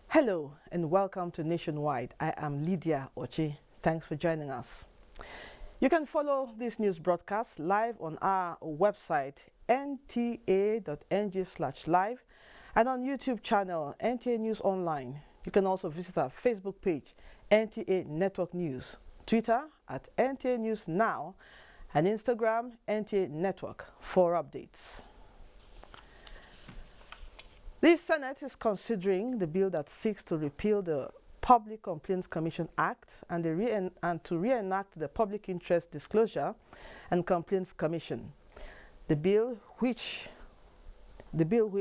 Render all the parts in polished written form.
Hello and welcome to Nationwide. I am Lydia Ochi. Thanks for joining us. You can follow this news broadcast live on our website nta.ng/live and on YouTube channel NTA News Online. You can also visit our Facebook page NTA Network News, Twitter at NTA News Now, and Instagram NTA Network for updates. The Senate is considering the bill that seeks to repeal the Public Complaints Commission Act and to reenact the Public Interest Disclosure and Complaints Commission. The bill, which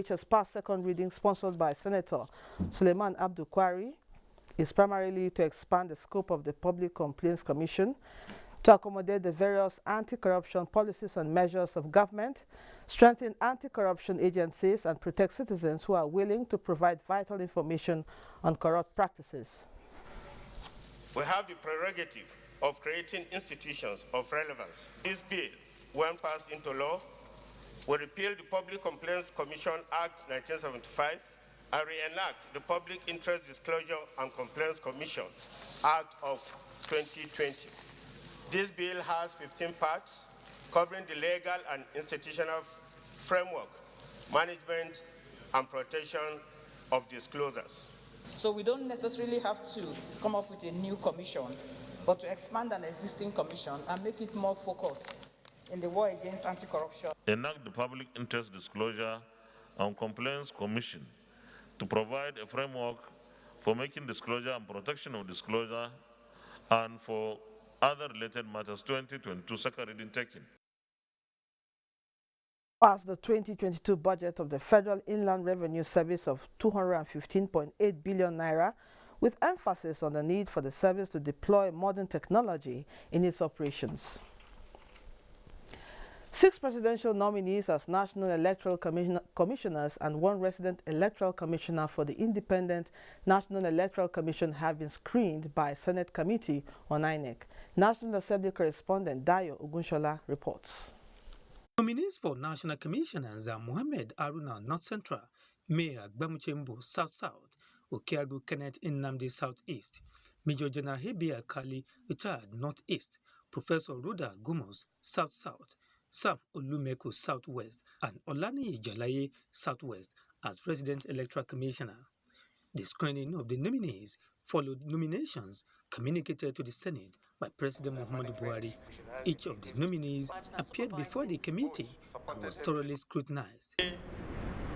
has passed second reading, sponsored by Senator Suleiman Abdul Kwari, is primarily to expand the scope of the Public Complaints Commission to accommodate the various anti-corruption policies and measures of government, strengthen anti-corruption agencies, and protect citizens who are willing to provide vital information on corrupt practices. We have the prerogative of creating institutions of relevance. This bill, when passed into law, will repeal the Public Complaints Commission Act 1975 and reenact the Public Interest Disclosure and Complaints Commission Act of 2020. This bill has 15 parts covering the legal and institutional framework, management, and protection of disclosures. So we don't necessarily have to come up with a new commission, but to expand an existing commission and make it more focused in the war against anti-corruption. Enact the Public Interest Disclosure and Complaints Commission to provide a framework for making disclosure and protection of disclosure and for other related matters. 2022 second reading taken. As the 2022 budget of the Federal Inland Revenue Service of 215.8 billion naira, with emphasis on the need for the service to deploy modern technology in its operations. 6 presidential nominees as National Electoral Commissioners and 1 resident electoral commissioner for the Independent National Electoral Commission have been screened by Senate Committee on INEC. National Assembly correspondent Dayo Ogunshola reports. Nominees for National Commissioners are Mohammed Aruna North Central, Mayor Gbamuchembo South South, Okeagu Kenneth Nnamdi South East, Major General Hebi Alkali retired North East, Professor Ruda Gumos South South, Sam Olumeko Southwest, and Olani Jalaye Southwest as Resident Electoral Commissioner. The screening of the nominees followed nominations communicated to the Senate by President Muhammadu Buhari. Each of the nominees appeared before the committee and was thoroughly scrutinized.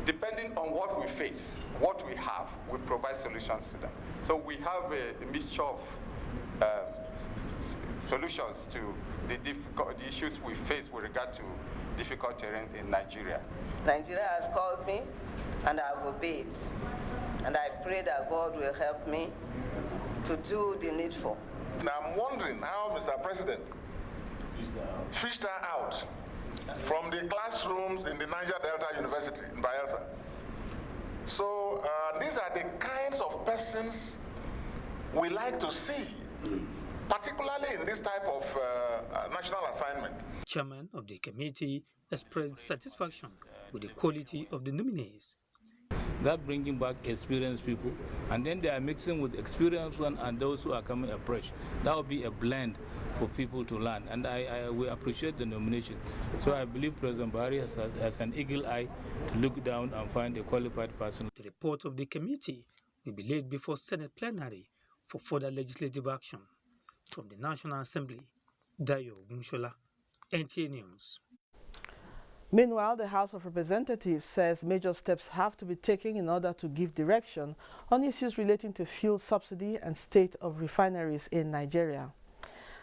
Depending on what we face, what we have, we provide solutions to them. So we have a mixture of solutions to the issues we face with regard to difficult terrain in Nigeria. Nigeria has called me and I have obeyed. And I pray that God will help me to do the needful. Now I'm wondering how, Mr. President, fished her out from the classrooms in the Niger Delta University in Bayelsa. So these are the kinds of persons we like to see, particularly in this type of national assignment. Chairman of the committee expressed satisfaction with the quality of the nominees. That bringing back experienced people, and then they are mixing with experienced ones and those who are coming afresh. That will be a blend for people to learn, and we appreciate the nomination. So I believe President Buhari has an eagle eye to look down and find a qualified person. The report of the committee will be laid before Senate plenary for further legislative action. From the National Assembly, Dayo Ogunshola, NTA News. Meanwhile, the House of Representatives says major steps have to be taken in order to give direction on issues relating to fuel subsidy and state of refineries in Nigeria.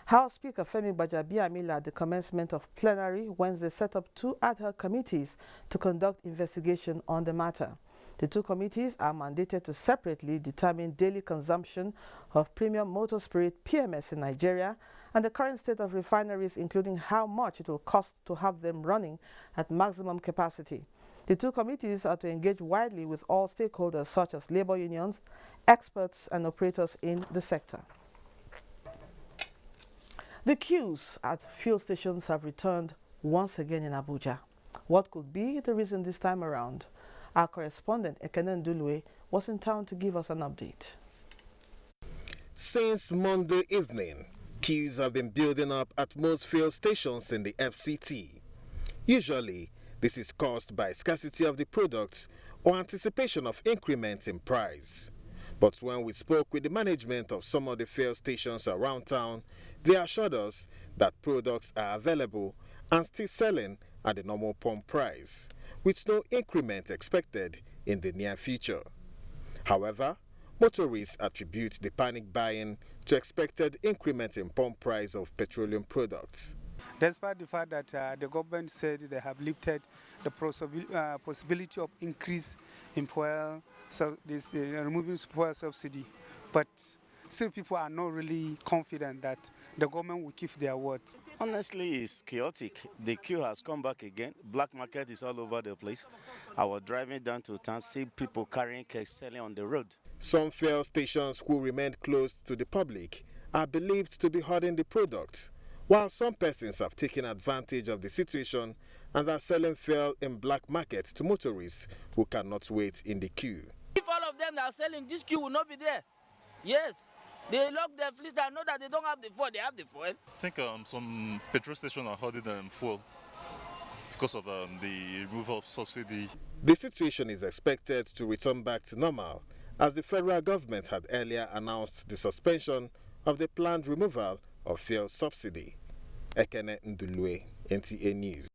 House Speaker Femi Gbajabiamila at the commencement of plenary Wednesday set up 2 ad hoc committees to conduct investigation on the matter. The 2 committees are mandated to separately determine daily consumption of premium motor spirit PMS in Nigeria and the current state of refineries, including how much it will cost to have them running at maximum capacity. The 2 committees are to engage widely with all stakeholders such as labor unions, experts and operators in the sector. The queues at fuel stations have returned once again in Abuja. What could be the reason this time around? Our correspondent Ekene Ndulwe was in town to give us an update. Since Monday evening, queues have been building up at most fuel stations in the FCT. Usually, this is caused by scarcity of the product or anticipation of increment in price. But when we spoke with the management of some of the fuel stations around town, they assured us that products are available and still selling at the normal pump price, with no increment expected in the near future. However, motorists attribute the panic buying to expected increment in pump price of petroleum products. Despite the fact that the government said they have lifted the possibility of increase in fuel, so this removing fuel subsidy, but still people are not really confident that the government will keep their words. Honestly, it's chaotic. The queue has come back again. Black market is all over the place. I was driving down to town, see people carrying cakes selling on the road. Some fuel stations who remained closed to the public are believed to be hoarding the products, while some persons have taken advantage of the situation and are selling fuel in black markets to motorists who cannot wait in the queue. If all of them are selling, this queue will not be there. Yes. They lock their fleet. I know that they don't have the fuel. They have the fuel. I think some petrol stations are holding fuel because of the removal of subsidy. The situation is expected to return back to normal as the federal government had earlier announced the suspension of the planned removal of fuel subsidy. Ekene Ndulwe, NTA News.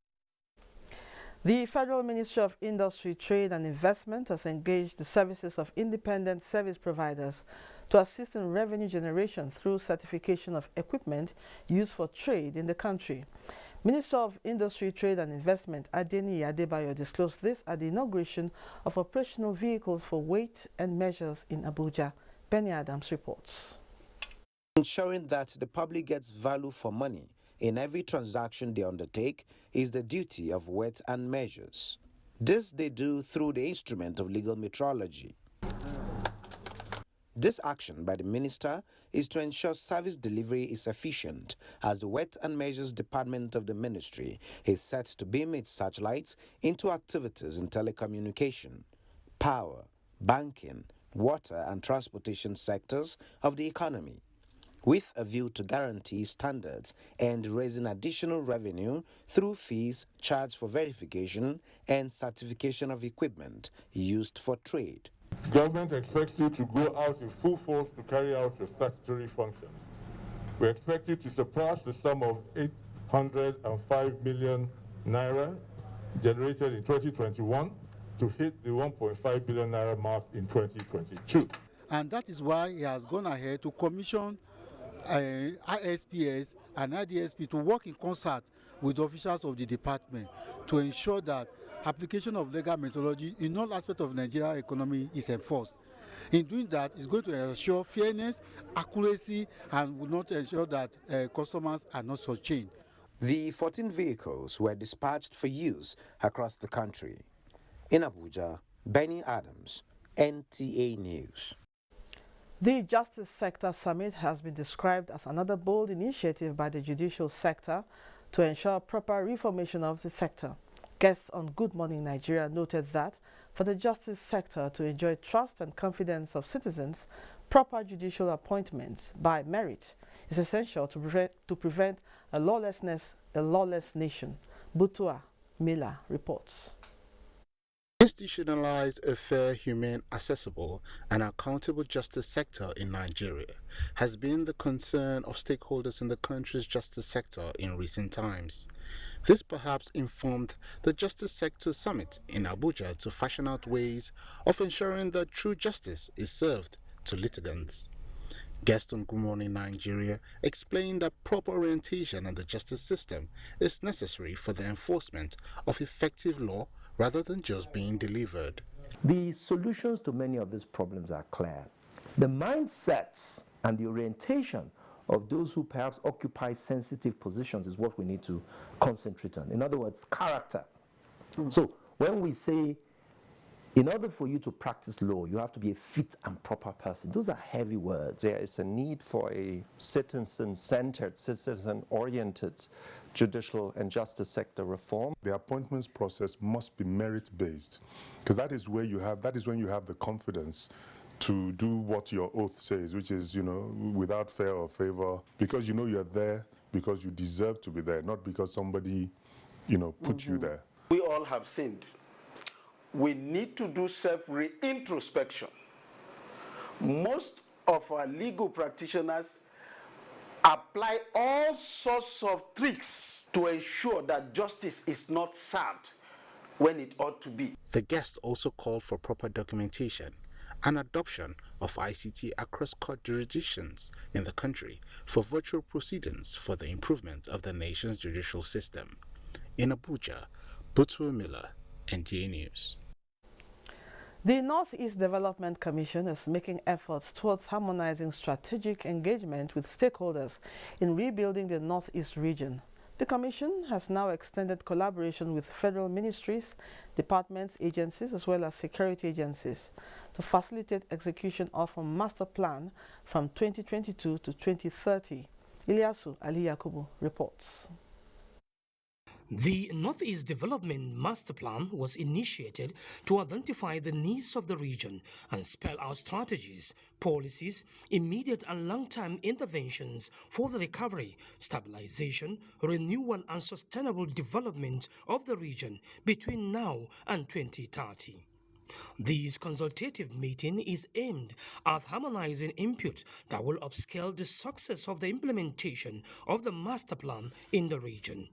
The Federal Ministry of Industry, Trade and Investment has engaged the services of independent service providers to assist in revenue generation through certification of equipment used for trade in the country. Minister of Industry, Trade and Investment Adeniyi Adebayo disclosed this at the inauguration of operational vehicles for weight and measures in Abuja. Benny Adams reports. Ensuring that the public gets value for money in every transaction they undertake is the duty of weight and measures. This they do through the instrument of legal metrology. This action by the minister is to ensure service delivery is efficient, as the Weight and Measures Department of the ministry is set to beam its satellites into activities in telecommunication, power, banking, water and transportation sectors of the economy, with a view to guarantee standards and raising additional revenue through fees charged for verification and certification of equipment used for trade. The government expects you to go out in full force to carry out your statutory function. We expect you to surpass the sum of 805 million naira generated in 2021 to hit the 1.5 billion naira mark in 2022. And that is why he has gone ahead to commission ISPS and IDSP to work in concert with officials of the department to ensure that application of legal methodology in all aspects of Nigeria economy is enforced. In doing that, it's going to ensure fairness, accuracy, and will not ensure that customers are not shortchanged. The 14 vehicles were dispatched for use across the country. In Abuja, Benny Adams, NTA News. The Justice Sector Summit has been described as another bold initiative by the judicial sector to ensure proper reformation of the sector. Guests on Good Morning Nigeria noted that for the justice sector to enjoy trust and confidence of citizens, proper judicial appointments by merit is essential to prevent a lawless nation. Butua Miller reports. Institutionalize a fair, humane, accessible, and accountable justice sector in Nigeria has been the concern of stakeholders in the country's justice sector in recent times. This perhaps informed the Justice Sector Summit in Abuja to fashion out ways of ensuring that true justice is served to litigants. Guest on Good Morning Nigeria explained that proper orientation in the justice system is necessary for the enforcement of effective law rather than just being delivered. The solutions to many of these problems are clear. The mindsets and the orientation of those who perhaps occupy sensitive positions is what we need to concentrate on. In other words, character. So when we say, in order for you to practice law, you have to be a fit and proper person. Those are heavy words. There is a need for a citizen-centered, citizen-oriented judicial and justice sector reform. The appointments process must be merit-based, because that is when you have the confidence to do what your oath says, which is, without fear or favor, because you're there because you deserve to be there, not because somebody, put you there. We all have sinned. We need to do self-introspection. Most of our legal practitioners apply all sorts of tricks to ensure that justice is not served when it ought to be. The guest also called for proper documentation and adoption of ICT across court jurisdictions in the country for virtual proceedings for the improvement of the nation's judicial system. In Abuja, Butu Miller, NTA News. The Northeast Development Commission is making efforts towards harmonizing strategic engagement with stakeholders in rebuilding the Northeast region. The Commission has now extended collaboration with federal ministries, departments, agencies, as well as security agencies to facilitate execution of a master plan from 2022 to 2030. Ilyasu Ali Yakubu reports. The Northeast Development Master Plan was initiated to identify the needs of the region and spell out strategies, policies, immediate and long-term interventions for the recovery, stabilization, renewal and sustainable development of the region between now and 2030. This consultative meeting is aimed at harmonizing input that will upscale the success of the implementation of the master plan in the region.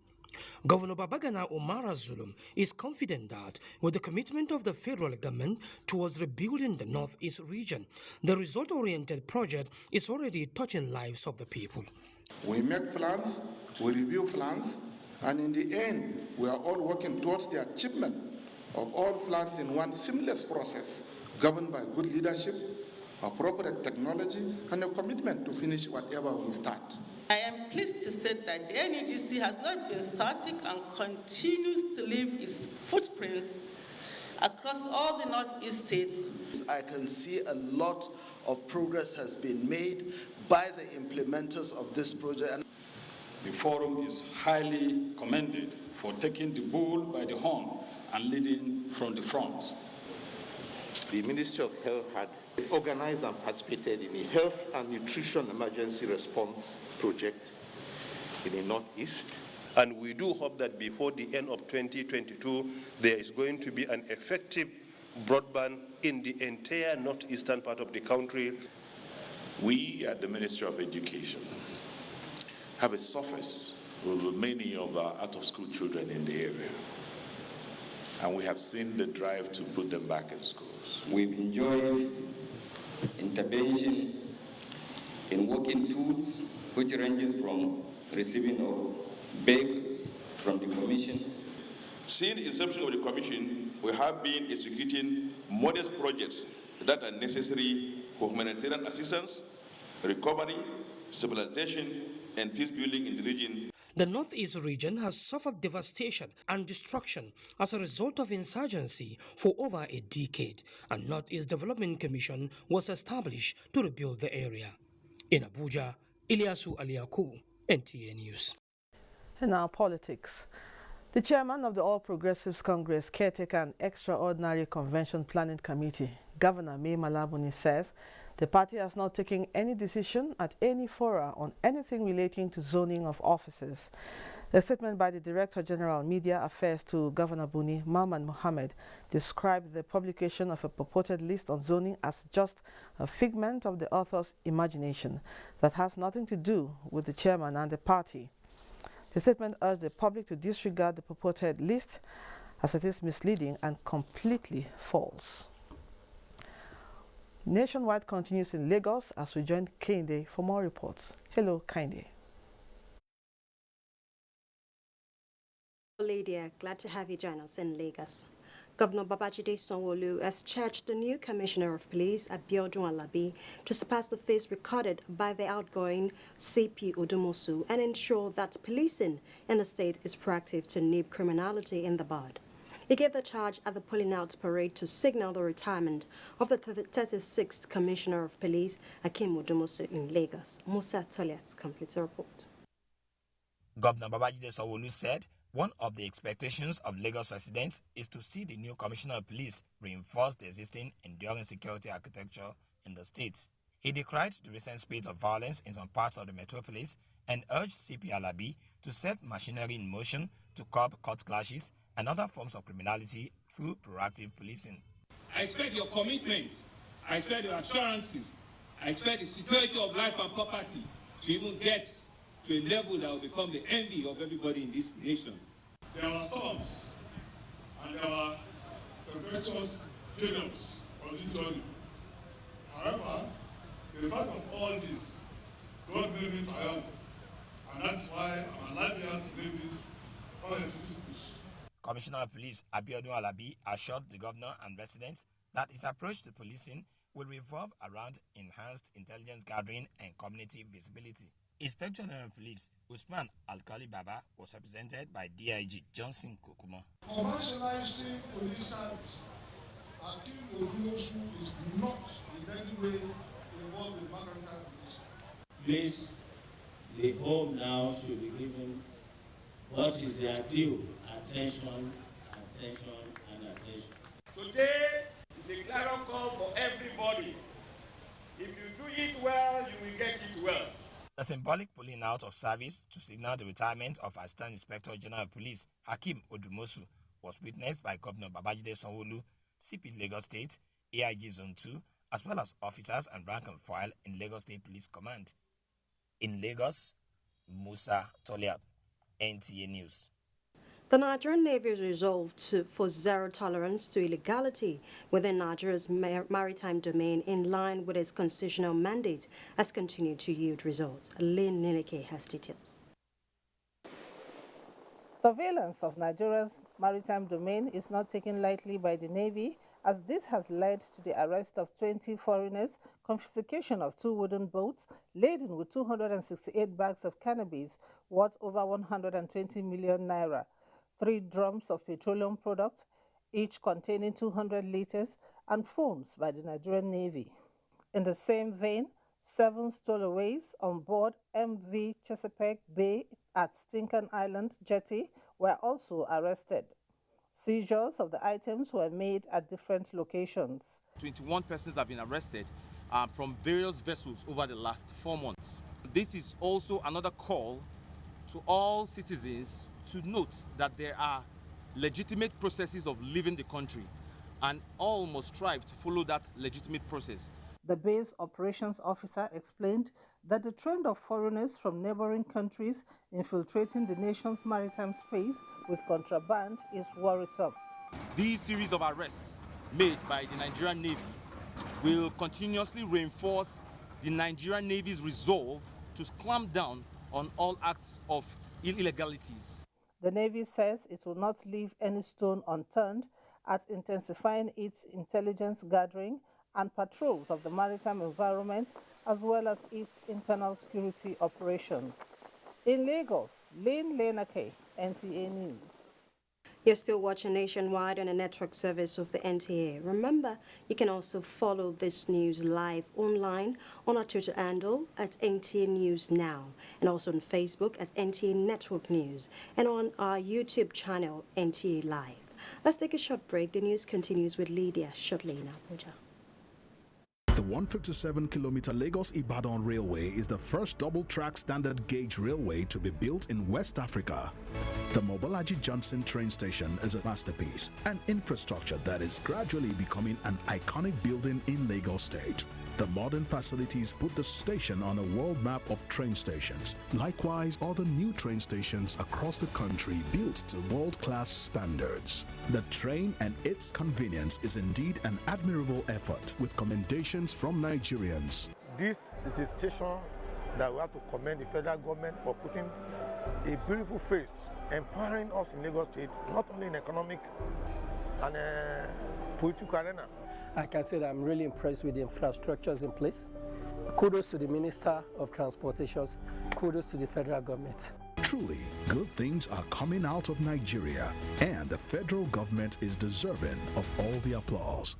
Governor Babagana Omara Zulum is confident that with the commitment of the federal government towards rebuilding the Northeast region, the result-oriented project is already touching lives of the people. We make plans, we review plans, and in the end, we are all working towards the achievement of all plans in one seamless process, governed by good leadership, appropriate technology, and a commitment to finish whatever we start. I am pleased to state that the NEDC has not been static and continues to leave its footprints across all the Northeast states. I can see a lot of progress has been made by the implementers of this project. The forum is highly commended for taking the bull by the horn and leading from the front. The Ministry of Health had organized and participated in a health and nutrition emergency response project in the Northeast. And we do hope that before the end of 2022, there is going to be an effective broadband in the entire northeastern part of the country. We at the Ministry of Education have a surface with many of our out-of-school children in the area. And we have seen the drive to put them back in schools. We've enjoyed intervention in working tools, which ranges from receiving of vehicles from the Commission. Since the inception of the Commission, we have been executing modest projects that are necessary for humanitarian assistance, recovery, stabilization, and peace building in the region. The Northeast region has suffered devastation and destruction as a result of insurgency for over a decade, and Northeast Development Commission was established to rebuild the area. In Abuja, Ilyasu Aliaku, NTA News. And now politics. The chairman of the All Progressives Congress Caretaker and Extraordinary Convention Planning Committee, Governor May Malabuni, says The party has not taken any decision at any fora on anything relating to zoning of offices. A statement by the Director General Media Affairs to Governor Buni, Maman Mohammed, described the publication of a purported list on zoning as just a figment of the author's imagination that has nothing to do with the chairman and the party. The statement urged the public to disregard the purported list as it is misleading and completely false. Nationwide continues in Lagos as we join Kende for more reports. Hello, Kende. Lydia, glad to have you join us in Lagos. Governor Babajide Sanwo-Olu has charged the new Commissioner of Police, Abiodun Alabi, to surpass the fees recorded by the outgoing CP Odumosu and ensure that policing in the state is proactive to nip criminality in the bud. He gave the charge at the pulling out parade to signal the retirement of the 36th Commissioner of Police, Hakeem Odumosu, in Lagos. Musa Toliat completes the report. Governor Babajide Sanwo-Olu said one of the expectations of Lagos residents is to see the new Commissioner of Police reinforce the existing enduring security architecture in the state. He decried the recent spate of violence in some parts of the metropolis and urged CP Alabi to set machinery in motion to curb court clashes and other forms of criminality through proactive policing. I expect your commitment, I expect your assurances, I expect the security of life and property to even get to a level that will become the envy of everybody in this nation. There are storms and there are tempestuous periods on this journey. However, in spite of all this, God made me triumph, and that's why I'm alive here to make this speech. Commissioner of Police Abiodun Alabi assured the governor and residents that his approach to policing will revolve around enhanced intelligence gathering and community visibility. Inspector General of Police Usman Alkali Baba was represented by DIG Johnson Kokuma. Commercializing police service, Hakeem Odumosu is not in any way involved in mercantile police. Please, the home now should be given what is their due: attention, attention, and attention. Today is a clarion call for everybody. If you do it well, you will get it well. The symbolic pulling out of service to signal the retirement of Assistant Inspector General of Police Hakeem Odumosu was witnessed by Governor Babajide Sanwo-Olu, CP Lagos State, AIG Zone 2, as well as officers and rank and file in Lagos State Police Command. In Lagos, Musa Toliab, NTA News. The Nigerian Navy is resolved for zero tolerance to illegality within Nigeria's maritime domain in line with its constitutional mandate has continued to yield results. Lynn Nineke has details. Surveillance of Nigeria's maritime domain is not taken lightly by the Navy, as this has led to the arrest of 20 foreigners, confiscation of 2 wooden boats laden with 268 bags of cannabis worth over 120 million naira, 3 drums of petroleum products, each containing 200 liters, and phones by the Nigerian Navy. In the same vein, 7 stowaways on board MV Chesapeake Bay at Stinken Island Jetty were also arrested. Seizures of the items were made at different locations. 21 persons have been arrested from various vessels over the last 4 months. This is also another call to all citizens to note that there are legitimate processes of leaving the country, and all must strive to follow that legitimate process. The base operations officer explained that the trend of foreigners from neighboring countries infiltrating the nation's maritime space with contraband is worrisome. These series of arrests made by the Nigerian Navy will continuously reinforce the Nigerian Navy's resolve to clamp down on all acts of illegalities. The Navy says it will not leave any stone unturned at intensifying its intelligence gathering and patrols of the maritime environment, as well as its internal security operations. In Lagos, Lynn Lenake, NTA News. You're still watching Nationwide on a network service of the NTA. Remember, you can also follow this news live online on our Twitter handle at NTA News Now, and also on Facebook at NTA Network News, and on our YouTube channel, NTA Live. Let's take a short break. The news continues with Lydia shortly in Abuja. The 157-kilometer Lagos-Ibadan Railway is the first double-track standard gauge railway to be built in West Africa. The Mobolaji Johnson train station is a masterpiece, an infrastructure that is gradually becoming an iconic building in Lagos State. The modern facilities put the station on a world map of train stations. Likewise, other new train stations across the country built to world-class standards. The train and its convenience is indeed an admirable effort, with commendations from Nigerians. This is a station that we have to commend the federal government for putting a beautiful face, empowering us in Lagos State, not only in economic and political arena. I can say that I'm really impressed with the infrastructures in place. Kudos to the Minister of Transportations. Kudos to the federal government. Truly, good things are coming out of Nigeria, and the federal government is deserving of all the applause.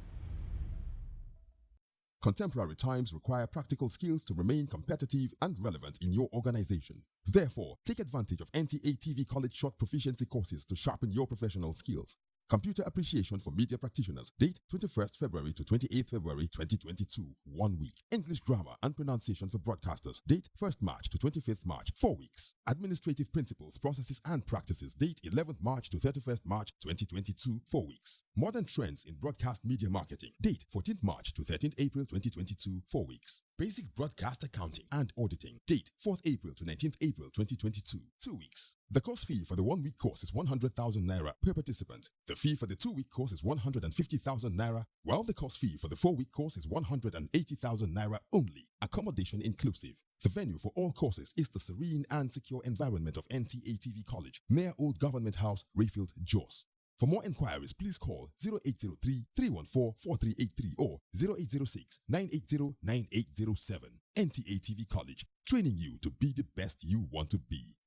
Contemporary times require practical skills to remain competitive and relevant in your organization. Therefore, take advantage of NTA TV College Short Proficiency courses to sharpen your professional skills. Computer Appreciation for Media Practitioners, date 21st February to 28th February 2022, 1 week. English Grammar and Pronunciation for Broadcasters, date 1st March to 25th March, 4 weeks. Administrative Principles, Processes and Practices, date 11th March to 31st March 2022, 4 weeks. Modern Trends in Broadcast Media Marketing, date 14th March to 13th April 2022, 4 weeks. Basic Broadcast Accounting and Auditing, date 4th April to 19th April 2022, 2 weeks. The course fee for the 1 week course is 100,000 Naira per participant. The fee for the 2 week course is 150,000 Naira, while the course fee for the 4 week course is 180,000 Naira only, accommodation inclusive. The venue for all courses is the serene and secure environment of NTA TV College, near Old Government House, Rayfield, Jos. For more inquiries, please call 0803-314-4383 or 0806-980-9807. NTA TV College, training you to be the best you want to be.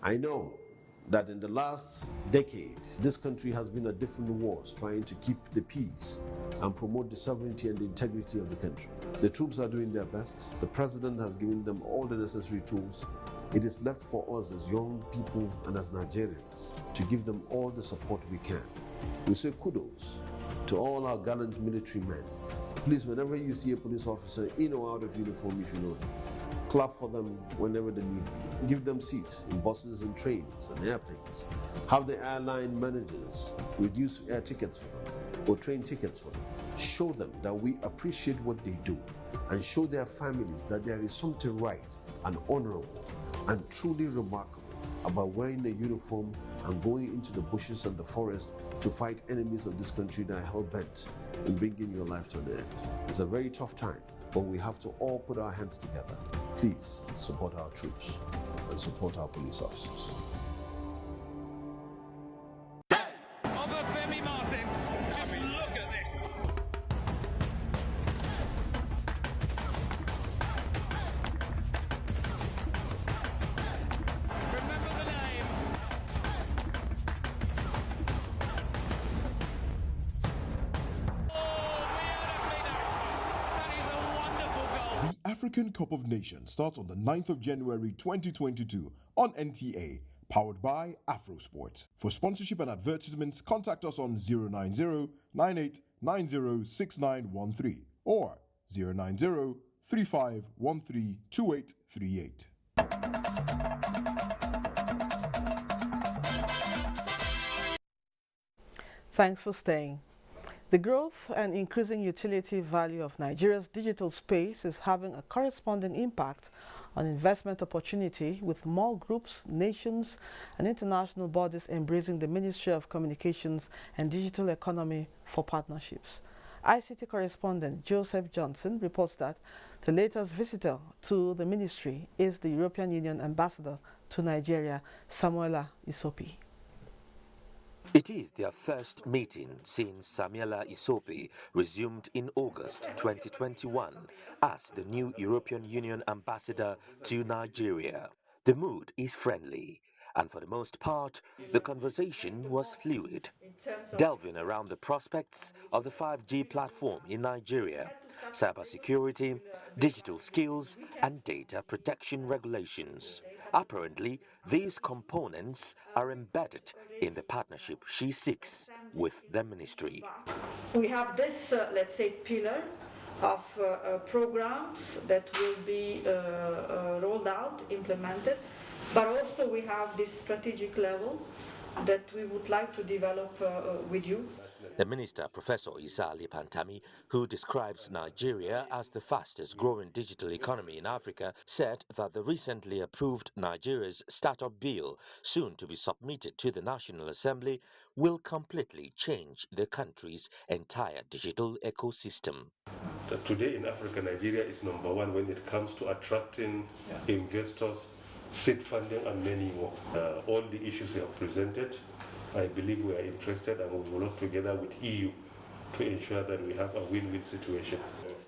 I know that in the last decade, this country has been at different wars trying to keep the peace and promote the sovereignty and the integrity of the country. The troops are doing their best. The president has given them all the necessary tools. It is left for us as young people and as Nigerians to give them all the support we can. We say kudos to all our gallant military men. Please, whenever you see a police officer in or out of uniform, if you know them, clap for them whenever they need. Give them seats in buses and trains and airplanes. Have the airline managers reduce air tickets for them or train tickets for them. Show them that we appreciate what they do and show their families that there is something right and honorable and truly remarkable about wearing a uniform and going into the bushes and the forest to fight enemies of this country that are hell-bent in bringing your life to an end. It's a very tough time, but we have to all put our hands together. Please support our troops and support our police officers. Femi Martins, just look at this. Remember the name. The African Cup of Nations starts on the 9th of January 2022 on NTA, powered by AfroSports. For sponsorship and advertisements, contact us on 090-9890-6913 or 090-3513-2838. Thanks for staying. The growth and increasing utility value of Nigeria's digital space is having a corresponding impact on investment opportunity, with more groups, nations, and international bodies embracing the Ministry of Communications and Digital Economy for partnerships. ICT correspondent Joseph Johnson reports that the latest visitor to the ministry is the European Union ambassador to Nigeria, Samuela Isopi. It is their first meeting since Samuela Isopi resumed in August 2021 as the new European Union ambassador to Nigeria. The mood is friendly, and for the most part, the conversation was fluid, delving around the prospects of the 5G platform in Nigeria, cybersecurity, digital skills, and data protection regulations. Apparently, these components are embedded in the partnership she seeks with the ministry. We have this, let's say, pillar of programs that will be rolled out, implemented, but also we have this strategic level that we would like to develop with you. The minister, Professor Isa Ali Pantami, who describes Nigeria as the fastest growing digital economy in Africa, said that the recently approved Nigeria's Startup Bill, soon to be submitted to the National Assembly, will completely change the country's entire digital ecosystem. Today in Africa, Nigeria is number one when it comes to attracting investors, seed funding, and many more. All the issues you have presented, I believe we are interested, and we will work together with EU to ensure that we have a win-win situation.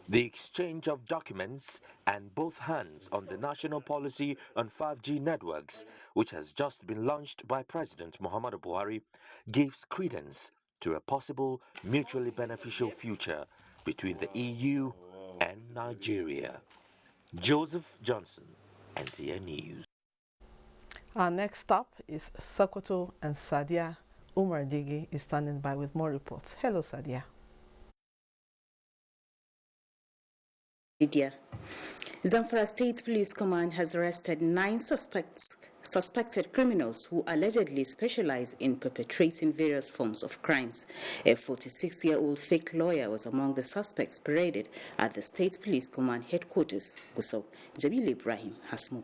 The exchange of documents and both hands on the national policy on 5G networks, which has just been launched by President Muhammadu Buhari, gives credence to a possible mutually beneficial future between the EU and Nigeria. Joseph Johnson, NTA News. Our next stop is Sokoto, and Sadia Umar Digi is standing by with more reports. Hello, Sadia. Zamfara State Police Command has arrested 9 suspected criminals who allegedly specialize in perpetrating various forms of crimes. A 46-year-old fake lawyer was among the suspects paraded at the State Police Command headquarters. Gusau, Jamil Ibrahim has more.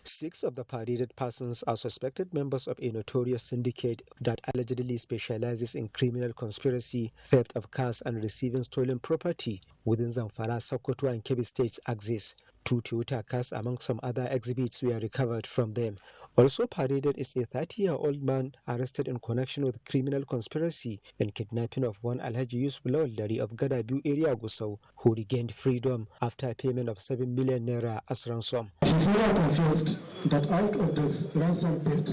6 of the paraded persons are suspected members of a notorious syndicate that allegedly specializes in criminal conspiracy, theft of cars, and receiving stolen property within Zamfara, Sokoto, and Kebbi states' axis. 2 Toyota cars, among some other exhibits, were recovered from them. Also paraded is a 30-year-old man arrested in connection with criminal conspiracy and kidnapping of one Alhaji Yusuf Lawaldari of Gadabu area, Gusau, who regained freedom after a payment of 7 million naira as ransom. He further confessed that out of this ransom paid,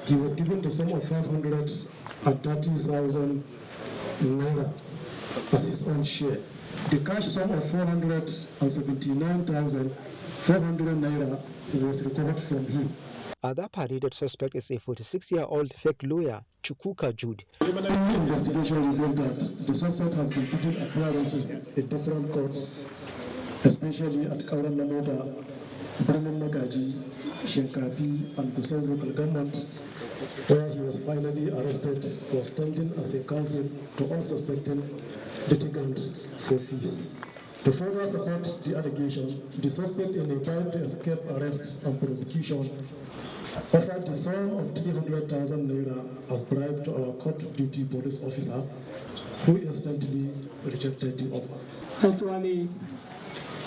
he was given the sum of 530,000 naira as his own share. The cash sum of 479,400 naira was recovered from him. Other paraded suspect is a 46-year-old fake lawyer, Chukuka Jude. Preliminary investigation revealed that the suspect has been putting appearances in different courts, especially at Kauran Namoda, Bremen Magaji, Shenkapi, and Gusau local government, where he was finally arrested for standing as a counsel to all suspected litigants for fees. To further support the allegation, the suspect, in a bid to escape arrest and prosecution, offered the sum of 300,000 naira as bribe to our court duty police officer, who instantly rejected the offer. Actually,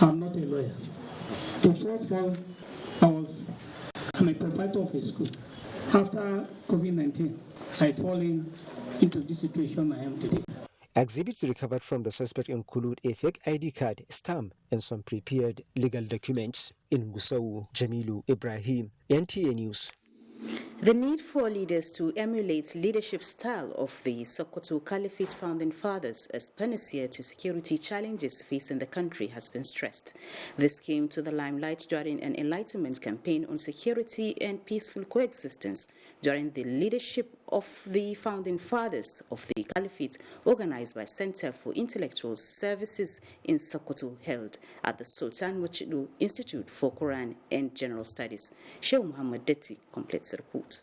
I'm not a lawyer. The first one, I'm a proprietor of a school. After COVID-19, I fallen into this situation I am today. Exhibits recovered from the suspect include a fake ID card, stamp, and some prepared legal documents. In Gusau, Jamilu Ibrahim, NTA News. The need for leaders to emulate leadership style of the Sokoto Caliphate founding fathers as panacea to security challenges facing the country has been stressed. This came to the limelight during an enlightenment campaign on security and peaceful coexistence during the leadership of the founding fathers of the Caliphate, organized by Center for Intellectual Services in Sokoto, held at the Sultan Wachidu Institute for Quran and General Studies. Sheikh Muhammad Detti completes the report.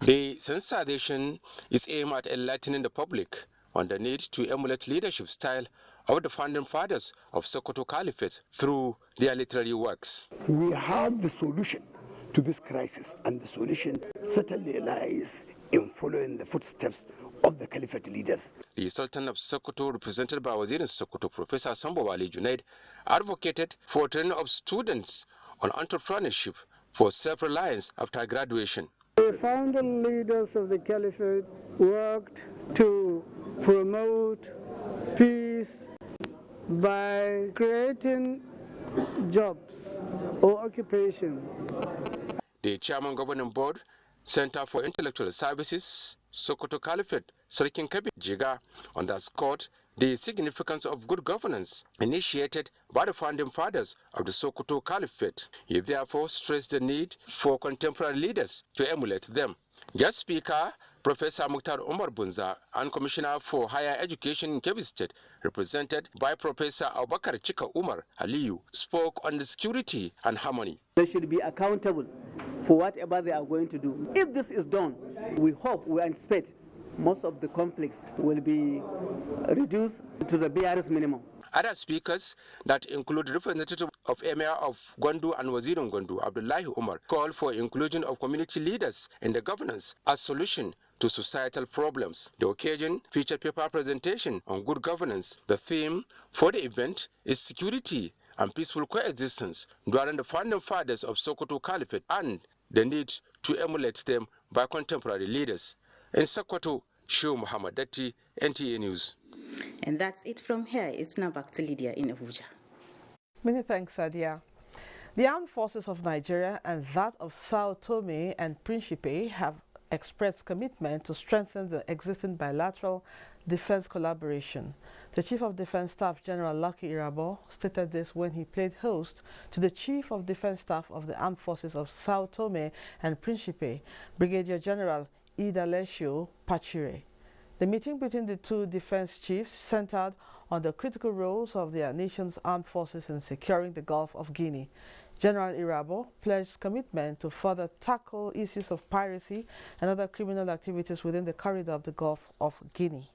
The sensitization is aimed at enlightening the public on the need to emulate leadership style of the founding fathers of Sokoto Caliphate through their literary works. We have the solution to this crisis, and the solution certainly lies in following the footsteps of the Caliphate leaders. The Sultan of Sokoto, represented by Wazir in Sokoto, Professor Sambo Wali Junaid, advocated for training of students on entrepreneurship for self-reliance after graduation. The founding leaders of the Caliphate worked to promote peace by creating jobs or occupation. The Chairman Governing Board, Center for Intellectual Services, Sokoto Caliphate, Sarkin Kabi Jiga, underscored the significance of good governance initiated by the founding fathers of the Sokoto Caliphate. He therefore stressed the need for contemporary leaders to emulate them. Guest speaker, Professor Mukhtar Umar Bunza and Commissioner for Higher Education in Kebbi State, represented by Professor Abubakar Chika Umar Aliyu, spoke on the security and harmony. They should be accountable for whatever they are going to do. If this is done, we hope, we anticipate most of the conflicts will be reduced to the barest minimum. Other speakers that include representatives of Emir of Gwandu and Wazirin Gwandu, Abdullahi Umar, called for inclusion of community leaders in the governance as solution to societal problems. The occasion featured paper presentation on good governance. The theme for the event is security and peaceful coexistence during the founding fathers of Sokoto Caliphate and the need to emulate them by contemporary leaders. In Sokoto, Shehu Muhammad Datti, NTA News. And that's it from here. It's now back to Lydia in Abuja. Many thanks, Sadia. The armed forces of Nigeria and that of Sao Tome and Principe have expressed commitment to strengthen the existing bilateral defense collaboration. The Chief of Defense Staff, General Lucky Irabo, stated this when he played host to the Chief of Defense Staff of the Armed Forces of Sao Tome and Principe, Brigadier General Idalesio Pachire. The meeting between the two defense chiefs centered on the critical roles of their nation's armed forces in securing the Gulf of Guinea. General Irabo pledged commitment to further tackle issues of piracy and other criminal activities within the corridor of the Gulf of Guinea.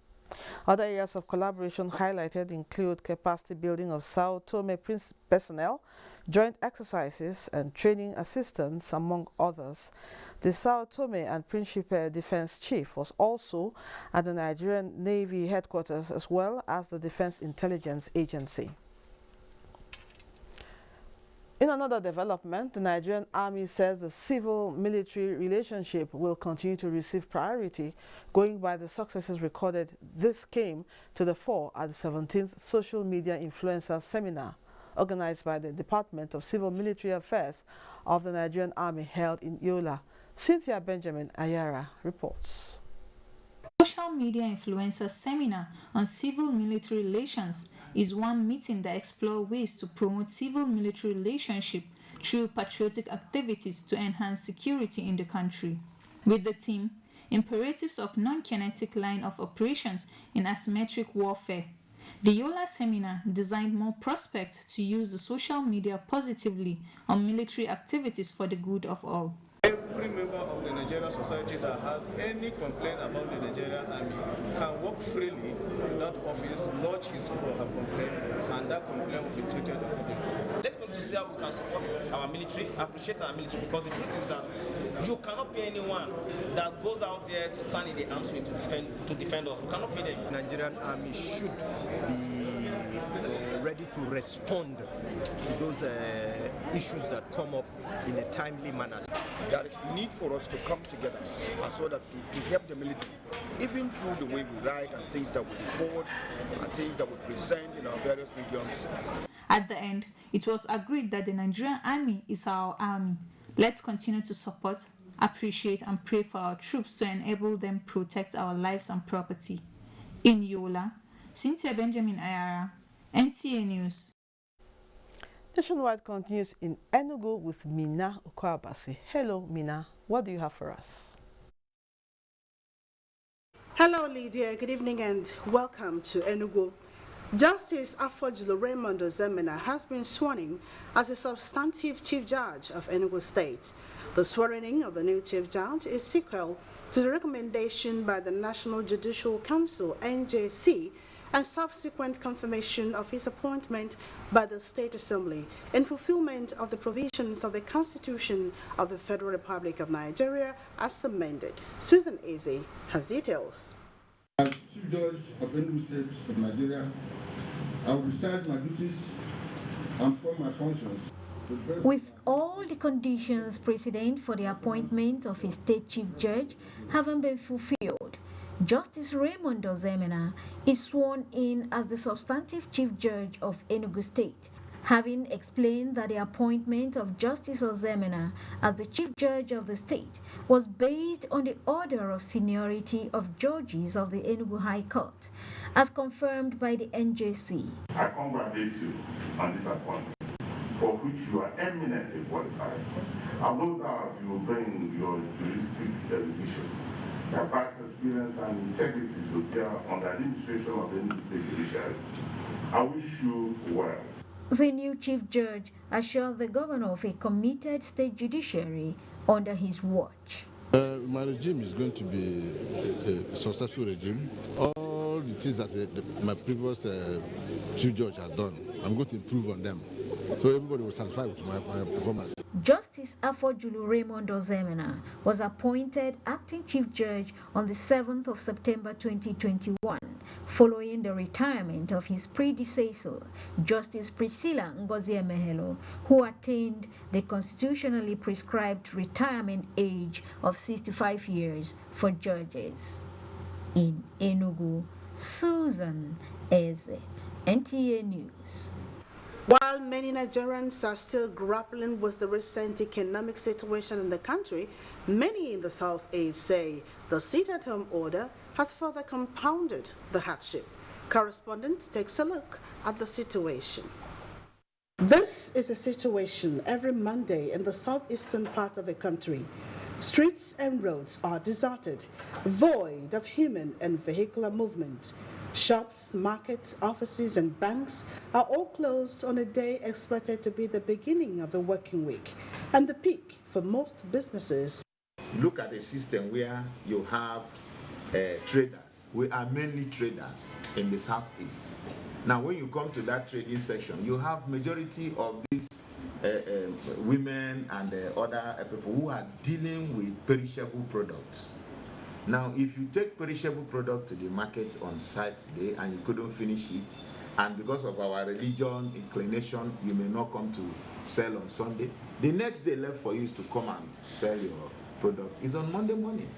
Other areas of collaboration highlighted include capacity building of Sao Tome personnel, joint exercises and training assistance, among others. The Sao Tome and Principe Defense Chief was also at the Nigerian Navy headquarters as well as the Defense Intelligence Agency. In another development, the Nigerian Army says the civil-military relationship will continue to receive priority, going by the successes recorded. This came to the fore at the 17th Social Media Influencer Seminar, organized by the Department of Civil-Military Affairs of the Nigerian Army held in Yola. Cynthia Benjamin Ayara reports. Social Media Influencer Seminar on Civil-Military Relations is one meeting that explores ways to promote civil-military relationship through patriotic activities to enhance security in the country. With the theme, Imperatives of Non-Kinetic Line of Operations in Asymmetric Warfare, the Yola Seminar designed more prospects to use the social media positively on military activities for the good of all. Every member of the Nigerian society that has any complaint about the Nigerian Army can walk freely to that office, lodge his or her complaint, and that complaint will be treated accordingly. Let's go to see how we can support our military, appreciate our military, because the truth is that you cannot pay anyone that goes out there to stand in the arms race to defend us. We cannot pay them. The Nigerian Army should be ready to respond to those issues that come up in a timely manner. There is need for us to come together so that to help the military, even through the way we write and things that we report and things that we present in our various mediums. At the end, it was agreed that the Nigerian Army is our army. Let's continue to support, appreciate and pray for our troops to enable them protect our lives and property. In Yola, Cynthia Benjamin Ayara, NTA News. Nationwide continues in Enugu with Mina Ukwabasi. Hello, Mina. What do you have for us? Hello, Lydia. Good evening and welcome to Enugu. Justice Afojulu Raymond Ozemena has been sworn in as a substantive Chief Judge of Enugu State. The swearing of the new Chief Judge is sequel to the recommendation by the National Judicial Council, NJC, and subsequent confirmation of his appointment by the State Assembly in fulfillment of the provisions of the Constitution of the Federal Republic of Nigeria as amended. Susan Eze has details. As Chief Judge of Enugu State of Nigeria, I will discharge my duties and perform my functions. With all the conditions precedent for the appointment of a State Chief Judge having been fulfilled, Justice Raymond Ozemena is sworn in as the substantive Chief Judge of Enugu State, having explained that the appointment of Justice Ozemena as the Chief Judge of the state was based on the order of seniority of judges of the Enugu High Court, as confirmed by the NJC. I congratulate you on this appointment, for which you are eminently qualified. Although that you bring your juristic erudition, their vast experience and integrity to bear on the administration of the Enugu State Judiciary. I wish you well. The new Chief Judge assured the governor of a committed state judiciary under his watch. My regime is going to be a successful regime. All the things that my previous Chief Judge has done, I'm going to improve on them. So everybody was satisfied with my performance. Justice Afojulu Raymond Ozemena was appointed acting Chief Judge on the 7th of September 2021, following the retirement of his predecessor, Justice Priscilla Ngozi Emehelo, who attained the constitutionally prescribed retirement age of 65 years for judges. In Enugu, Susan Eze, NTA News. While many Nigerians are still grappling with the recent economic situation in the country, many in the Southeast say the sit-at-home order has further compounded the hardship. Correspondent takes a look at the situation. This is a situation every Monday in the southeastern part of the country. Streets and roads are deserted, void of human and vehicular movement. Shops, markets, offices, and banks are all closed on a day expected to be the beginning of the working week and the peak for most businesses. Look at a system where you have traders. We are mainly traders in the southeast. Now, when you come to that trading section, you have majority of these women and other people who are dealing with perishable products. Now, if you take perishable product to the market on Saturday and you couldn't finish it, and because of our religion inclination, you may not come to sell on Sunday, the next day left for you is to come and sell your product is on Monday morning.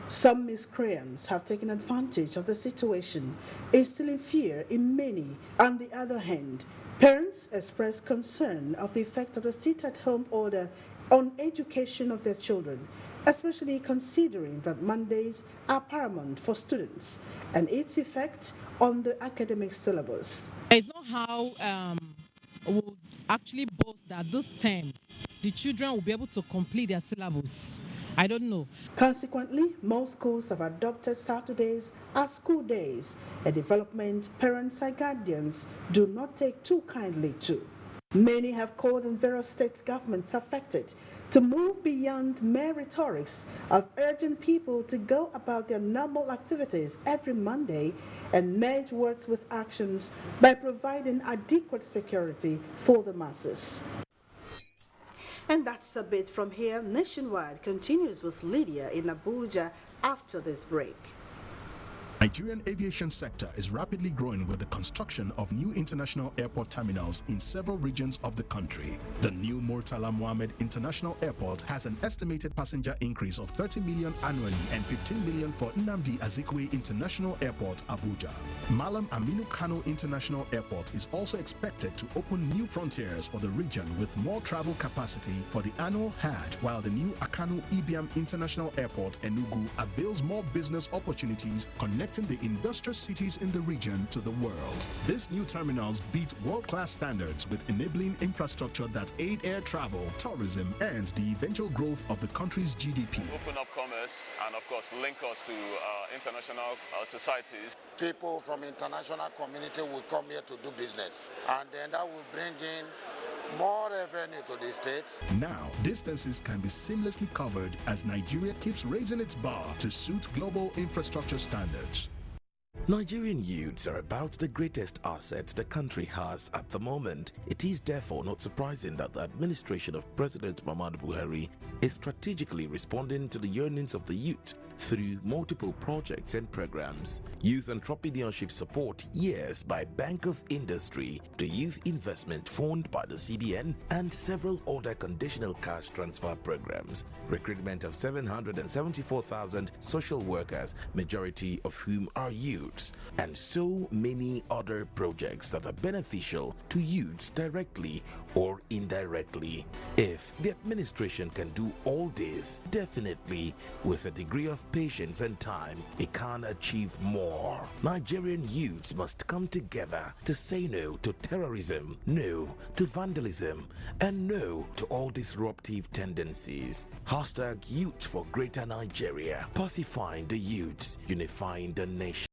Some miscreants have taken advantage of the situation, instilling fear in many. On the other hand, parents express concern of the effect of the sit-at-home order on education of their children, especially considering that Mondays are paramount for students and its effect on the academic syllabus. It's not how we'll actually boast that this term the children will be able to complete their syllabus. I don't know. Consequently, most schools have adopted Saturdays as school days, a development parents and guardians do not take too kindly to. Many have called on various state governments affected to move beyond mere rhetorics of urging people to go about their normal activities every Monday and merge words with actions by providing adequate security for the masses. And that's a bit from here. Nationwide continues with Lydia in Abuja after this break. Nigerian aviation sector is rapidly growing with the construction of new international airport terminals in several regions of the country. The new Murtala Mohammed International Airport has an estimated passenger increase of 30 million annually and 15 million for Nnamdi Azikiwe International Airport, Abuja. Malam Aminu Kano International Airport is also expected to open new frontiers for the region with more travel capacity for the annual Hajj, while the new Akanu Ibiam International Airport, Enugu, avails more business opportunities connecting the industrial cities in the region to the world. These new terminals beat world-class standards with enabling infrastructure that aid air travel, tourism, and the eventual growth of the country's GDP. Open up commerce and, of course, link us to international societies. People from international community will come here to do business, and then that will bring in more revenue to the state. Now, distances can be seamlessly covered as Nigeria keeps raising its bar to suit global infrastructure standards. Nigerian youths are about the greatest assets the country has at the moment. It is therefore not surprising that the administration of President Muhammadu Buhari is strategically responding to the yearnings of the youth through multiple projects and programs. Youth entrepreneurship support years by Bank of Industry, the Youth Investment Fund by the CBN, and several other conditional cash transfer programs. Recruitment of 774,000 social workers, majority of whom are youths, and so many other projects that are beneficial to youths directly or indirectly. If the administration can do all this, definitely with a degree of patience and time, it can achieve more. Nigerian youths must come together to say no to terrorism, no to vandalism, and no to all disruptive tendencies. Hashtag Youth for Greater Nigeria. Pacifying the youths, unifying the nation.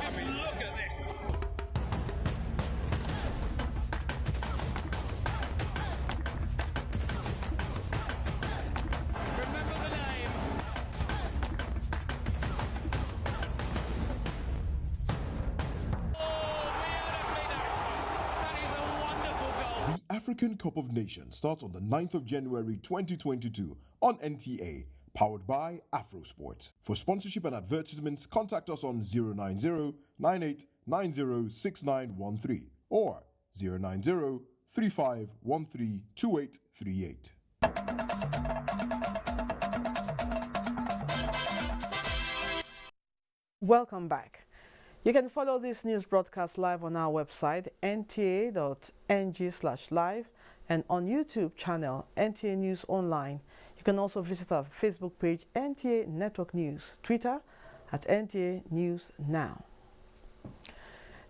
Just look at this. Remember the name. The African Cup of Nations starts on the 9th of January 2022 on NTA, powered by AfroSport. For sponsorship and advertisements, contact us on 090-9890-6913 or 090-3513-2838. Welcome back. You can follow this news broadcast live on our website, nta.ng/live, and on YouTube channel, NTA News Online. You can also visit our Facebook page, NTA Network News, Twitter at NTA News Now.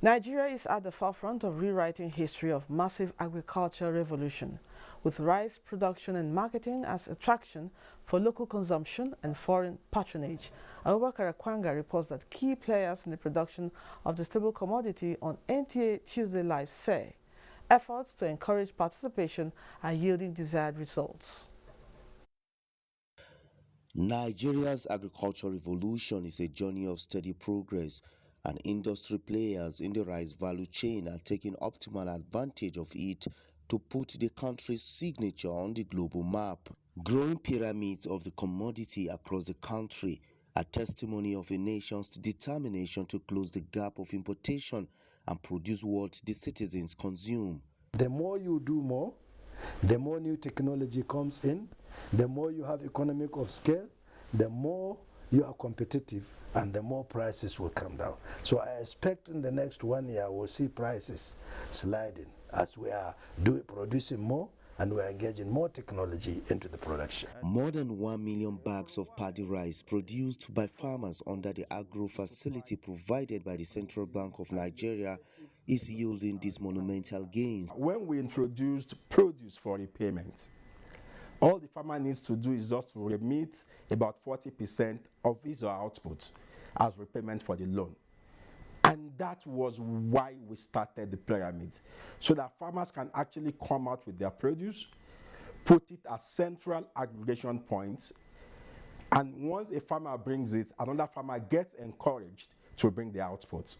Nigeria is at the forefront of rewriting history of massive agricultural revolution, with rice production and marketing as attraction for local consumption and foreign patronage. Abubakar Akwanga reports that key players in the production of the stable commodity on NTA Tuesday Live say efforts to encourage participation are yielding desired results. Nigeria's agricultural revolution is a journey of steady progress, and industry players in the rice value chain are taking optimal advantage of it to put the country's signature on the global map. Growing pyramids of the commodity across the country are testimony of a nation's determination to close the gap of importation and produce what the citizens consume. The more you do more, the more new technology comes in, the more you have economic of scale, the more you are competitive, and the more prices will come down. So I expect in the next 1 year we'll see prices sliding as we are producing more and we are engaging more technology into the production. More than 1 million bags of paddy rice produced by farmers under the agro facility provided by the Central Bank of Nigeria is yielding these monumental gains. When we introduced produce for repayment, all the farmer needs to do is just to remit about 40% of his output as repayment for the loan. And that was why we started the pyramid, so that farmers can actually come out with their produce, put it as central aggregation points, and once a farmer brings it, another farmer gets encouraged to bring the output.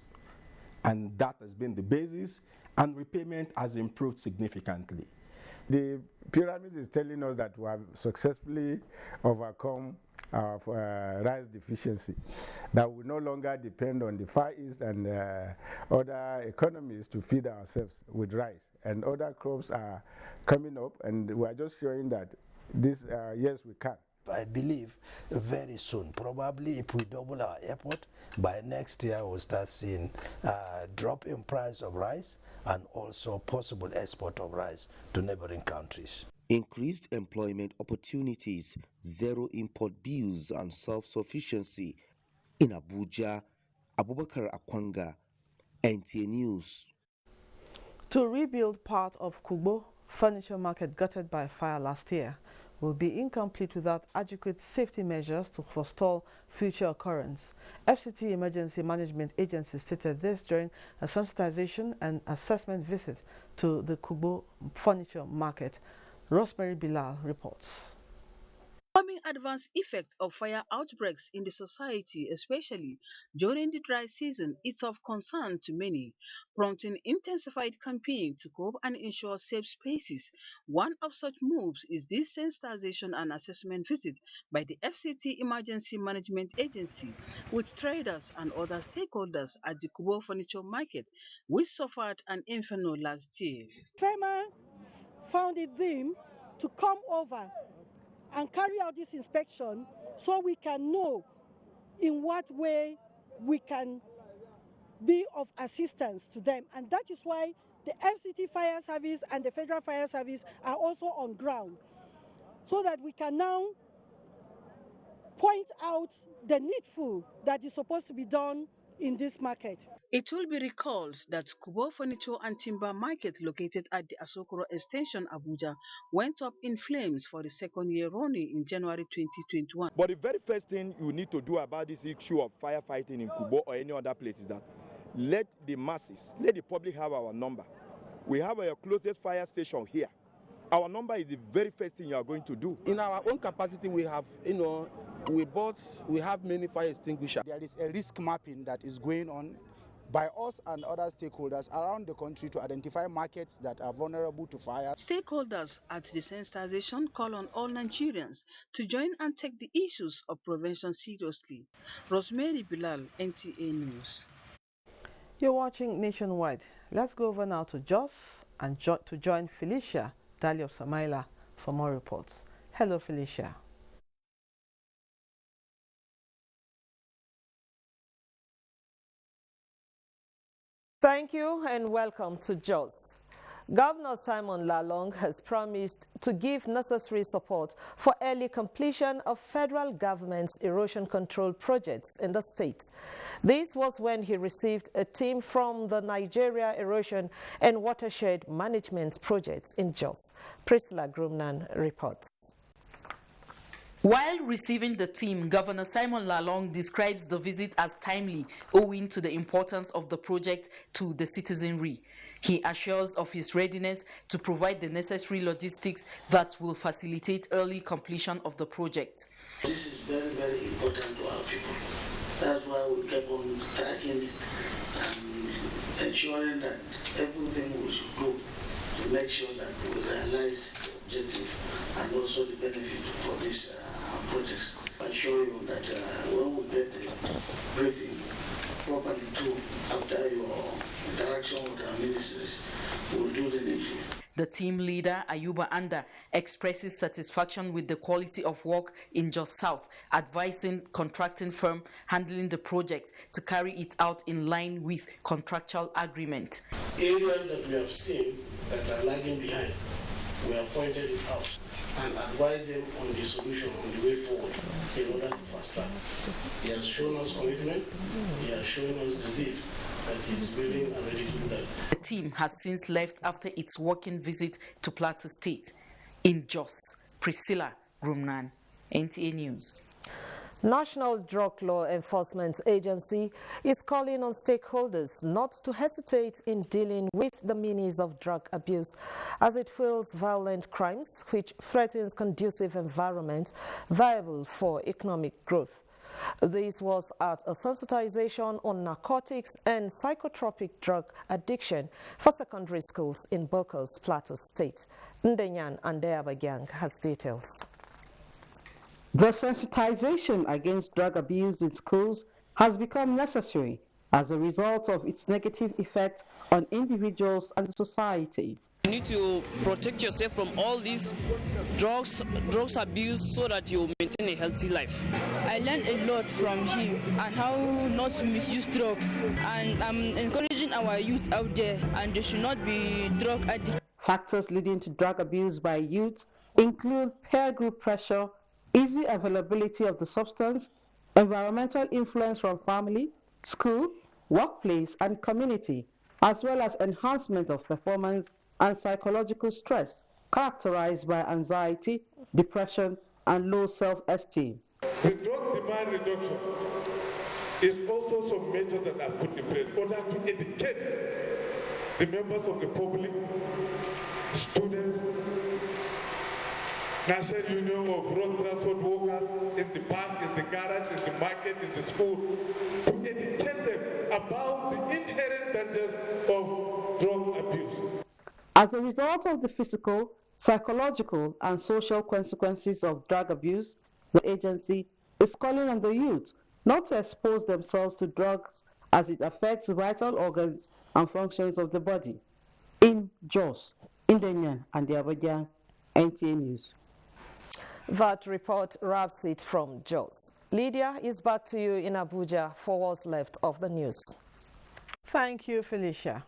And that has been the basis, and repayment has improved significantly. The pyramid is telling us that we have successfully overcome our rice deficiency, that we no longer depend on the Far East and other economies to feed ourselves with rice, and other crops are coming up, and we are just showing that this yes, we can. I believe very soon, probably if we double our output, by next year we'll start seeing a drop in price of rice and also possible export of rice to neighboring countries. Increased employment opportunities, zero import bills, and self-sufficiency. In Abuja, Abubakar Akwanga, NTA News. To rebuild part of Kubo furniture market gutted by fire last year, will be incomplete without adequate safety measures to forestall future occurrence. FCT Emergency Management Agency stated this during a sensitization and assessment visit to the Kubo furniture market. Rosemary Bilal reports. Coming adverse effects of fire outbreaks in the society, especially during the dry season, is of concern to many, prompting intensified campaign to cope and ensure safe spaces. One of such moves is this sensitization and assessment visit by the FCT Emergency Management Agency with traders and other stakeholders at the Kubo Furniture Market, which suffered an inferno last year. FEMA found it deemed to come over and carry out this inspection so we can know in what way we can be of assistance to them. And that is why the FCT Fire Service and the Federal Fire Service are also on ground, so that we can now point out the needful that is supposed to be done in this market. It will be recalled that Kubo Furniture and Timber Market, located at the Asokoro Extension, Abuja, went up in flames for the second year running in January 2021. But the very first thing you need to do about this issue of firefighting in Kubo or any other place is that let the masses, let the public have our number. We have our closest fire station here. Our number is the very first thing you are going to do. In our own capacity, we have, we have many fire extinguishers. There is a risk mapping that is going on by us and other stakeholders around the country to identify markets that are vulnerable to fire. Stakeholders at the sensitization call on all Nigerians to join and take the issues of prevention seriously. Rosemary Bilal, NTA News. You're watching Nationwide. Let's go over now to Jos and to join Felicia Dali of Samaila for more reports. Hello, Felicia. Thank you and welcome to Jos. Governor Simon Lalong has promised to give necessary support for early completion of federal government's erosion control projects in the state. This was when he received a team from the Nigeria Erosion and Watershed Management Projects in Jos. Priscilla Grumnan reports. While receiving the team, Governor Simon Lalong describes the visit as timely owing to the importance of the project to the citizenry. He assures of his readiness to provide the necessary logistics that will facilitate early completion of the project. This is very, very important to our people. That's why we kept on tracking it and ensuring that everything we should do to make sure that we realize the objective and also the benefit for this projects. I assure you that when we get the briefing properly too, after your interaction with our ministries, we'll do the needful. The team leader, Ayuba Anda, expresses satisfaction with the quality of work in Jos South, advising contracting firm handling the project to carry it out in line with contractual agreement. Areas that we have seen that are lagging behind, we have pointed it out and advise them on the solution, on the way forward, in order to fast track. He has shown us commitment, he has shown us the zeal that he is willing and ready to do that. The team has since left after its working visit to Plateau State. In Jos, Priscilla Grumnan, NTA News. National Drug Law Enforcement Agency is calling on stakeholders not to hesitate in dealing with the menace of drug abuse, as it fuels violent crimes which threatens conducive environment viable for economic growth. This was at a sensitization on narcotics and psychotropic drug addiction for secondary schools in Bokos, Plateau State. Ndenyan Andeabagyang has details. The sensitization against drug abuse in schools has become necessary as a result of its negative effect on individuals and society. You need to protect yourself from all these drugs abuse so that you maintain a healthy life. I learned a lot from him and how not to misuse drugs. And I'm encouraging our youth out there, and they should not be drug addicts. Factors leading to drug abuse by youth include peer group pressure, easy availability of the substance, environmental influence from family, school, workplace, and community, as well as enhancement of performance and psychological stress characterized by anxiety, depression, and low self-esteem. The drug demand reduction is also some measures that are put in place in order to educate the members of the public, students, National Union of Road Transport Workers, in the park, in the garage, in the market, in the school, to educate them about the inherent dangers of drug abuse. As a result of the physical, psychological, and social consequences of drug abuse, the agency is calling on the youth not to expose themselves to drugs as it affects vital organs and functions of the body. In Jos, Indenian and the Abuja, NTA News. That report wraps it from Jos. Lydia is back to you in Abuja for what's left of the news. Thank you, Felicia.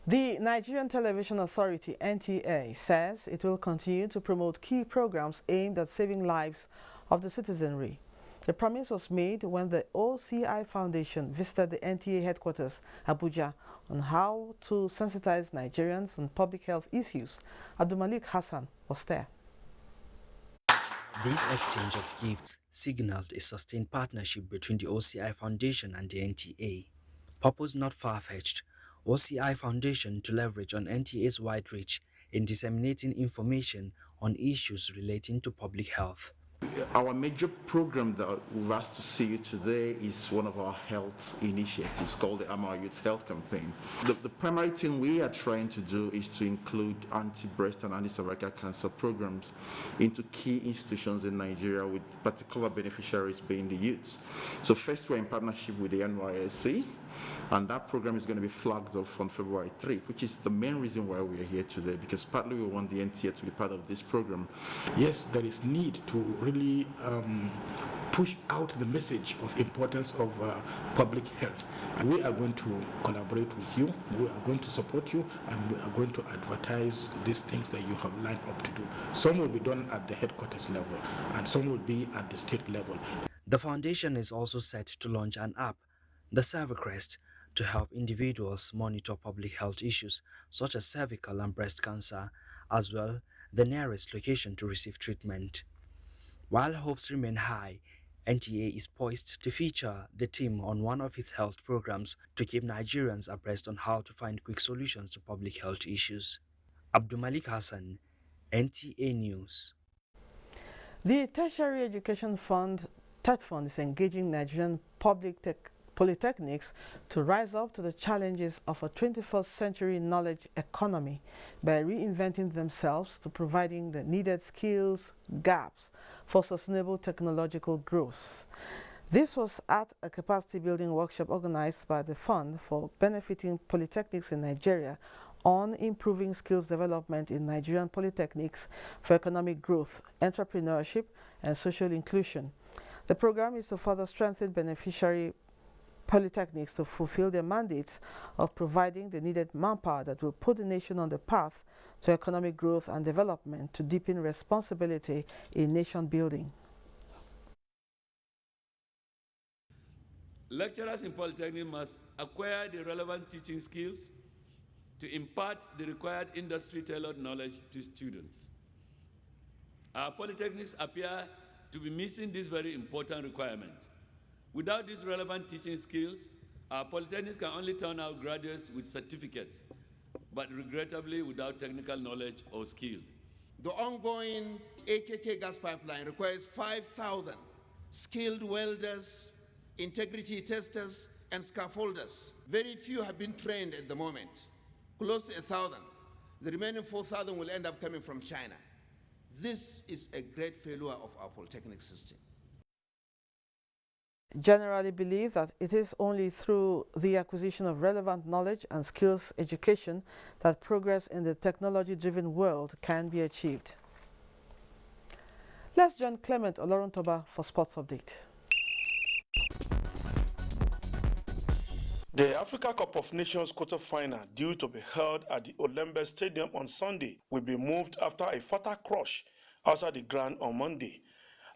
The Nigerian Television Authority, NTA, says it will continue to promote key programs aimed at saving lives of the citizenry. The promise was made when the OCI Foundation visited the NTA headquarters, Abuja, on how to sensitize Nigerians on public health issues. Abdulmalik Hassan was there. This exchange of gifts signaled a sustained partnership between the OCI Foundation and the NTA. Purpose not far-fetched, OCI Foundation to leverage on NTA's wide reach in disseminating information on issues relating to public health. Our major program that we've asked to see you today is one of our health initiatives called the Our Youth Health Campaign. The primary thing we are trying to do is to include anti-breast and anti-cervical cancer programs into key institutions in Nigeria, with particular beneficiaries being the youths. So first, we're in partnership with the NYSC, and that program is going to be flagged off on February 3, which is the main reason why we are here today, because partly we want the NTA to be part of this program. Yes, there is need to really push out the message of importance of public health. And we are going to collaborate with you, we are going to support you, and we are going to advertise these things that you have lined up to do. Some will be done at the headquarters level, and some will be at the state level. The foundation is also set to launch an app, the CerviCrest, to help individuals monitor public health issues such as cervical and breast cancer, as well the nearest location to receive treatment. While hopes remain high, NTA is poised to feature the team on one of its health programs to keep Nigerians abreast on how to find quick solutions to public health issues. Abdulmalik Hassan, NTA News. The Tertiary Education Fund, TET Fund, is engaging Nigerian polytechnics to rise up to the challenges of a 21st century knowledge economy by reinventing themselves to providing the needed skills gaps for sustainable technological growth. This was at a capacity building workshop organized by the fund for benefiting polytechnics in Nigeria on improving skills development in Nigerian polytechnics for economic growth, entrepreneurship, and social inclusion. The program is to further strengthen beneficiary polytechnics to fulfill their mandates of providing the needed manpower that will put the nation on the path to economic growth and development to deepen responsibility in nation building. Lecturers in polytechnic must acquire the relevant teaching skills to impart the required industry-tailored knowledge to students. Our polytechnics appear to be missing this very important requirement. Without these relevant teaching skills, our polytechnics can only turn out graduates with certificates, but regrettably without technical knowledge or skills. The ongoing AKK gas pipeline requires 5,000 skilled welders, integrity testers, and scaffolders. Very few have been trained at the moment, close to 1,000. The remaining 4,000 will end up coming from China. This is a great failure of our polytechnic system. Generally believe that it is only through the acquisition of relevant knowledge and skills education that progress in the technology-driven world can be achieved. Let's join Clement Oloruntoba for Sports Update. The Africa Cup of Nations quarter-final, due to be held at the Olembe Stadium on Sunday, will be moved after a fatal crash outside the ground on Monday.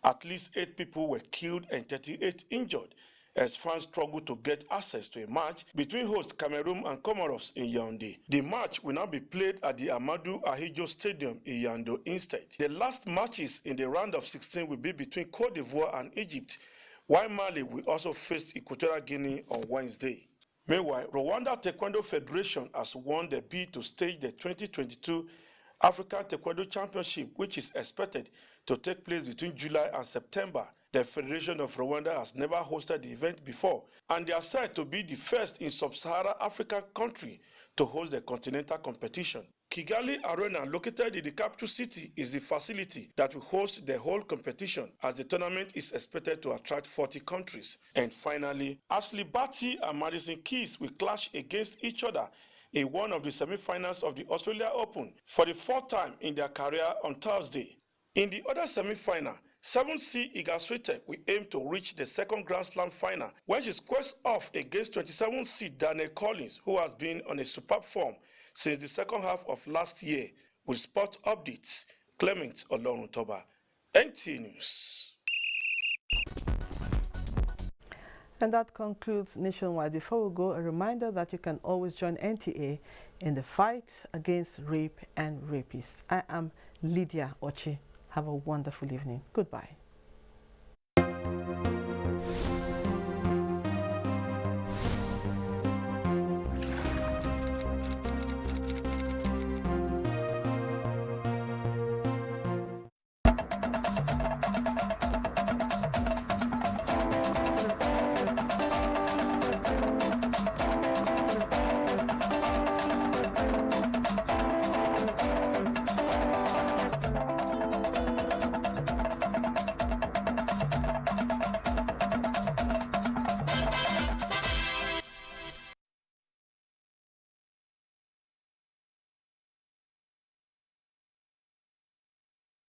At least 8 people were killed and 38 injured as fans struggle to get access to a match between host Cameroon and Comoros in Yaoundé. The match will now be played at the Amadou Ahidjo Stadium in Yaoundé instead. The last matches in the round of 16 will be between Cote d'Ivoire and Egypt, while Mali will also face Equatorial Guinea on Wednesday. Meanwhile, Rwanda Taekwondo Federation has won the bid to stage the 2022 African Taekwondo Championship, which is expected to take place between July and September. The Federation of Rwanda has never hosted the event before, and they are said to be the first in sub-Saharan African country to host the continental competition. Kigali Arena, located in the capital city, is the facility that will host the whole competition, as the tournament is expected to attract 40 countries. And finally, Ashley Barty and Madison Keys will clash against each other in one of the semi-finals of the Australia Open for the fourth time in their career on Thursday. In the other semi-final, 7C Iga Swiatek will aim to reach the second Grand Slam final when she squares off against 27C Daniel Collins, who has been on a superb form since the second half of last year. With sport updates, Clement Oloruntoba, NTA News. And that concludes Nationwide. Before we go, a reminder that you can always join NTA in the fight against rape and rapists. I am Lydia Ochi. Have a wonderful evening. Goodbye.